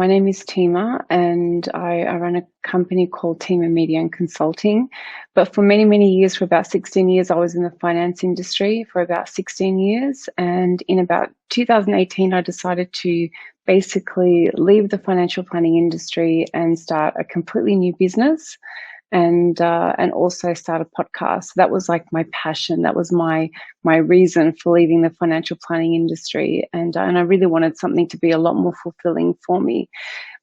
my name is Tima, and I run a company called Tima Media and Consulting. But for many, many years, for about 16 years, I was in the finance industry for about 16 years. And in about 2018, I decided to basically leave the financial planning industry and start a completely new business. And also start a podcast. That was like my passion. That was my reason for leaving the financial planning industry. And I really wanted something to be a lot more fulfilling for me.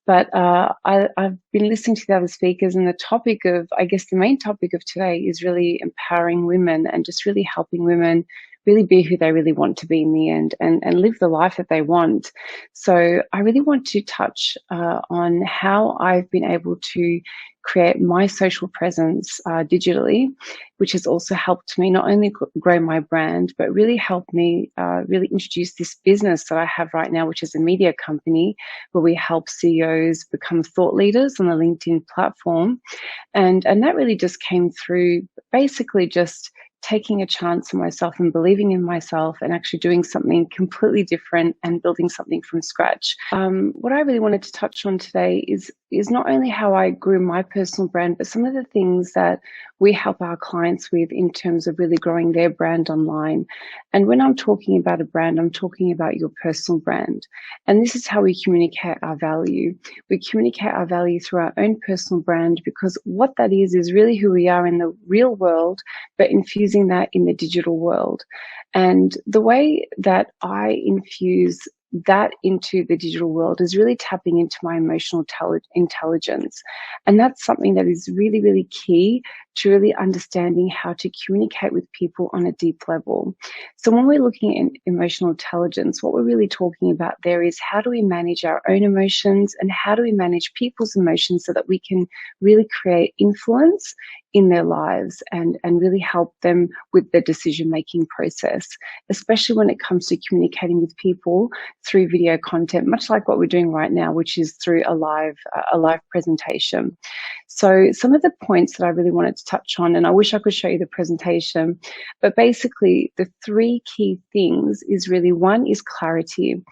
But I've been listening to the other speakers, and the topic of, I guess the main topic of today is really empowering women and just really helping women really be who they really want to be in the end, and live the life that they want. So I really want to touch on how I've been able to create my social presence digitally, which has also helped me not only grow my brand, but really helped me really introduce this business that I have right now, which is a media company where we help CEOs become thought leaders on the LinkedIn platform. And that really just came through basically just taking a chance on myself and believing in myself and actually doing something completely different and building something from scratch. What I really wanted to touch on today is not only how I grew my personal brand, but some of the things that we help our clients with in terms of really growing their brand online. And when I'm talking about a brand, I'm talking about your personal brand. And this is how we communicate our value. We communicate our value through our own personal brand, because what that is really who we are in the real world, but infusing that in the digital world. And the way that I infuse that into the digital world is really tapping into my emotional intelligence. And that's something that is really, really key to really understanding how to communicate with people on a deep level. So when we're looking at emotional intelligence, what we're really talking about there is how do we manage our own emotions and how do we manage people's emotions so that we can really create influence in their lives and really help them with the decision-making process, especially when it comes to communicating with people through video content, much like what we're doing right now, which is through a live presentation. So some of the points that I really wanted to touch on, and I wish I could show you the presentation, but basically the three key things is really, one is clarity.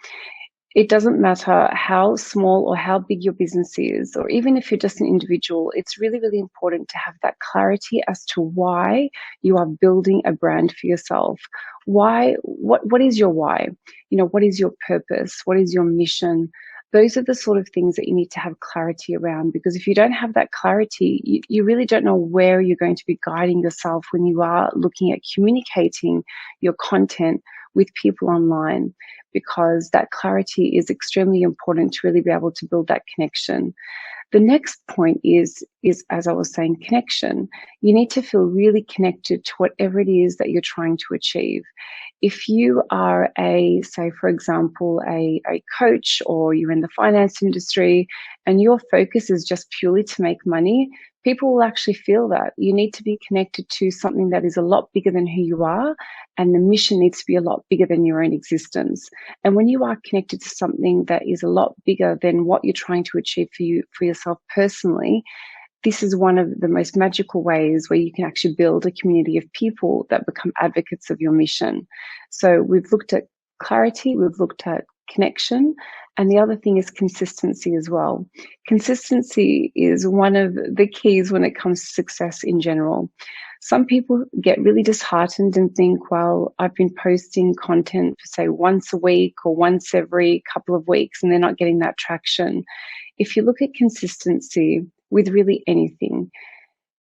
It doesn't matter how small or how big your business is, or even if you're just an individual, it's really, really important to have that clarity as to why you are building a brand for yourself. Why? What is your why? What is your purpose? What is your mission? Those are the sort of things that you need to have clarity around, because if you don't have that clarity, you really don't know where you're going to be guiding yourself when you are looking at communicating your content with people online, because that clarity is extremely important to really be able to build that connection. The next point is, as I was saying, connection. You need to feel really connected to whatever it is that you're trying to achieve. If you are say, for example, a coach, or you're in the finance industry and your focus is just purely to make money, people will actually feel that. You need to be connected to something that is a lot bigger than who you are, and the mission needs to be a lot bigger than your own existence. And when you are connected to something that is a lot bigger than what you're trying to achieve for yourself personally, this is one of the most magical ways where you can actually build a community of people that become advocates of your mission. So we've looked at clarity, we've looked at connection, and the other thing is consistency as well. Consistency is one of the keys when it comes to success in general. Some people get really disheartened and think, well, I've been posting content for, say, once a week or once every couple of weeks, and they're not getting that traction. If you look at consistency with really anything,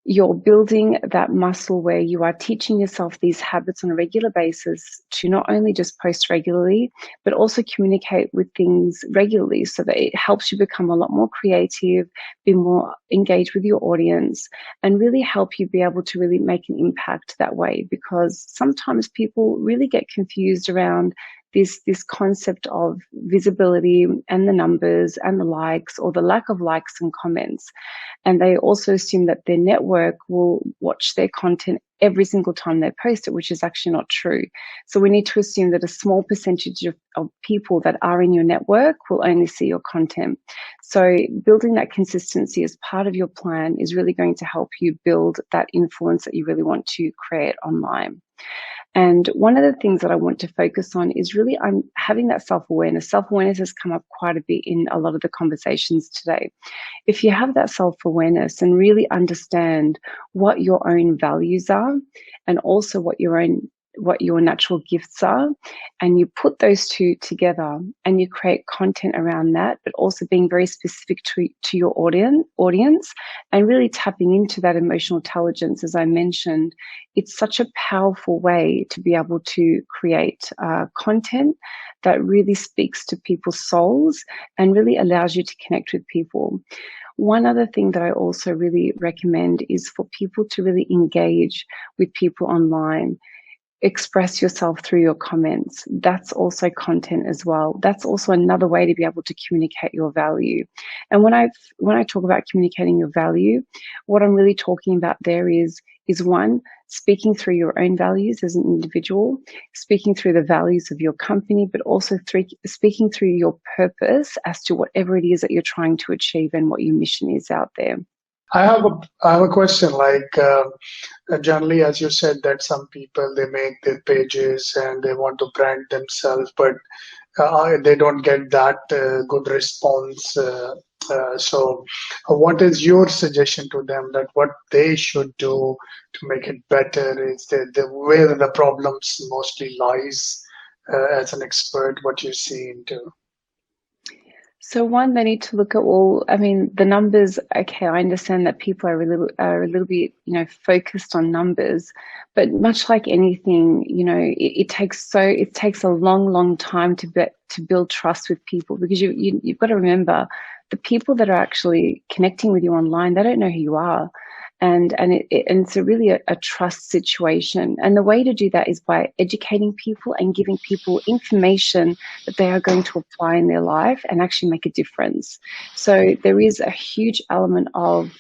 you're building that muscle where you are teaching yourself these habits on a regular basis to not only just post regularly, but also communicate with things regularly, so that it helps you become a lot more creative, be more engaged with your audience, and really help you be able to really make an impact that way. Because sometimes people really get confused around this concept of visibility and the numbers and the likes, or the lack of likes and comments. And they also assume that their network will watch their content every single time they post it, which is actually not true. So we need to assume that a small percentage of people that are in your network will only see your content. So building that consistency as part of your plan is really going to help you build that influence that you really want to create online. And one of the things that I want to focus on is really I'm having that self-awareness. Self-awareness has come up quite a bit in a lot of the conversations today. If you have that self-awareness and really understand what your own values are and also what your natural gifts are, and you put those two together and you create content around that, but also being very specific to your audience and really tapping into that emotional intelligence, as I mentioned, it's such a powerful way to be able to create content that really speaks to people's souls and really allows you to connect with people. One other thing that I also really recommend is for people to really engage with people online. Express yourself through your comments. That's also content as well. That's also another way to be able to communicate your value. And when I talk about communicating your value, what I'm really talking about there is one, speaking through your own values as an individual, speaking through the values of your company, but also speaking through your purpose as to whatever it is that you're trying to achieve and what your mission is out there. I have a question. Like generally, as you said, that some people they make their pages and they want to brand themselves, but they don't get that good response. So, what is your suggestion to them that what they should do to make it better? Is the where the problems mostly lies as an expert? What you see into? So one, they need to look at the numbers. Okay, I understand that people are a little bit, focused on numbers, but much like anything, it takes a long time to build trust with people, because you've got to remember the people that are actually connecting with you online, they don't know who you are. And it's really a trust situation. And the way to do that is by educating people and giving people information that they are going to apply in their life and actually make a difference. So there is a huge element of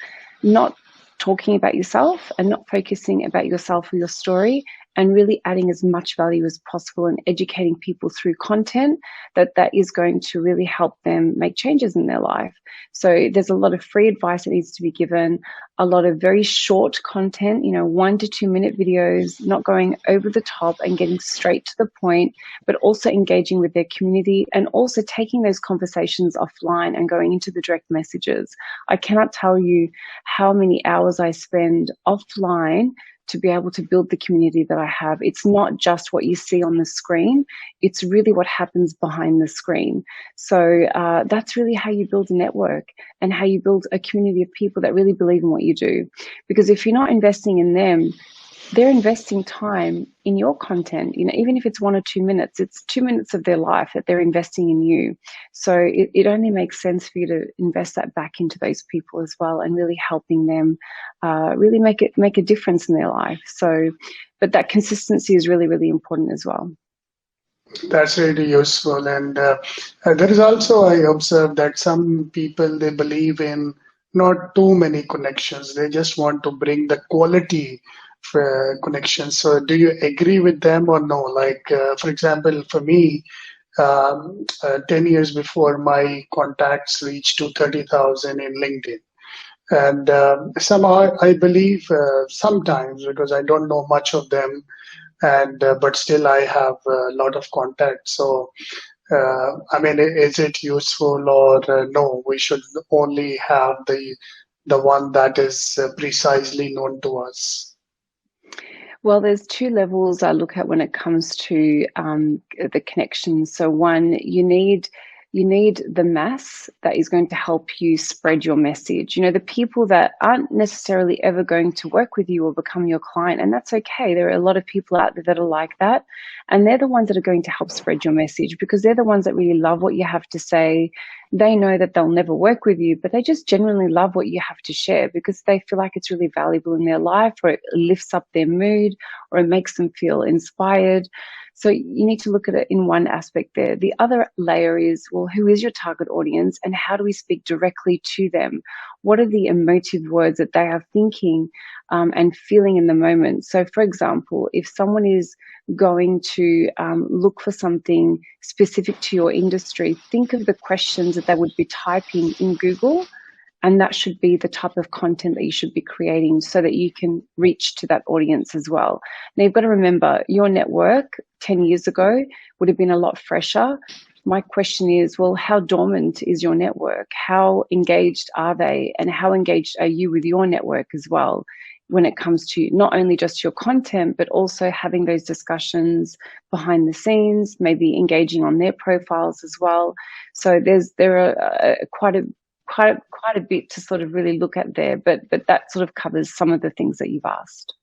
not talking about yourself and not focusing about yourself or your story, and really adding as much value as possible and educating people through content that is going to really help them make changes in their life. So there's a lot of free advice that needs to be given, a lot of very short content, 1 to 2 minute videos, not going over the top and getting straight to the point, but also engaging with their community and also taking those conversations offline and going into the direct messages. I cannot tell you how many hours I spend offline to be able to build the community that I have. It's not just what you see on the screen, it's really what happens behind the screen. So that's really how you build a network and how you build a community of people that really believe in what you do. Because if you're not investing in them, they're investing time in your content. Even if it's 1 or 2 minutes, it's 2 minutes of their life that they're investing in you. So it only makes sense for you to invest that back into those people as well, and really helping them really make a difference in their life. So, but that consistency is really, really important as well. That's really useful. And there is also, I observed that some people, they believe in not too many connections. They just want to bring the quality connections. So do you agree with them or no? Like, for example, for me, 10 years before, my contacts reached to 30,000 in LinkedIn. And somehow I believe sometimes, because I don't know much of them, and but still I have a lot of contacts. So is it useful or no? We should only have the one that is precisely known to us. Well, there's 2 levels I look at when it comes to the connections. So one, you need the mass that is going to help you spread your message. The people that aren't necessarily ever going to work with you or become your client, and that's okay. There are a lot of people out there that are like that, and they're the ones that are going to help spread your message, because they're the ones that really love what you have to say. They know that they'll never work with you, but they just genuinely love what you have to share because they feel like it's really valuable in their life, or it lifts up their mood, or it makes them feel inspired. So you need to look at it in one aspect there. The other layer is, well, who is your target audience and how do we speak directly to them? What are the emotive words that they are thinking and feeling in the moment? So, for example, if someone is going to look for something specific to your industry, think of the questions that they would be typing in Google And that should be the type of content that you should be creating so that you can reach to that audience as well. Now, you've got to remember your network 10 years ago would have been a lot fresher. My question is, well, how dormant is your network? How engaged are they? And how engaged are you with your network as well when it comes to not only just your content, but also having those discussions behind the scenes, maybe engaging on their profiles as well. So there are quite a bit to sort of really look at there, but that sort of covers some of the things that you've asked.